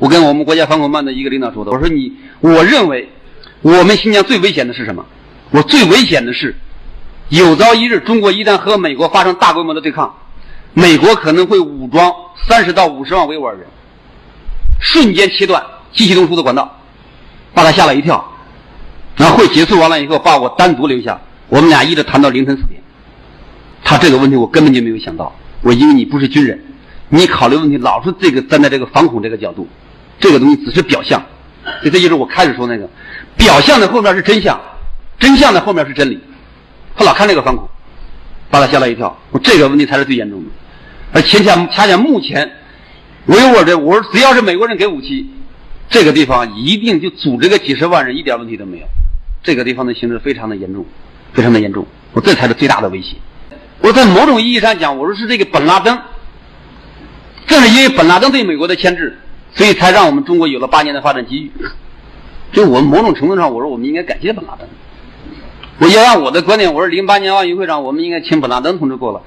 我跟我们国家反恐办的一个领导说的，我认为我们新疆最危险的是什么？我最危险的是，有朝一日中国一旦和美国发生大规模的对抗，美国可能会武装30到50万维吾尔人，瞬间切断机器运输的管道，把他吓了一跳。然后会结束完了以后，把我单独留下，我们俩一直谈到凌晨4点。他这个问题我根本就没有想到，因为你不是军人，你考虑问题老是站在这个反恐这个角度，这个东西只是表象。所以这就是我开始说那个，表象的后面是真相，真相的后面是真理。他老看这个反恐，把他吓了一跳。这个问题才是最严重的。而恰恰目前维吾尔人，我说只要是美国人给武器，这个地方一定就组织个几十万人，一点问题都没有。这个地方的形势非常的严重，非常的严重。这才是最大的威胁。我在某种意义上讲，我说是这个本拉登，正是因为本拉登对美国的牵制，所以才让我们中国有了8年的发展机遇。就我们某种程度上，我说我们应该感谢本拉登。我要按我的观点，我说08年奥运会上我们应该请本拉登同志过来。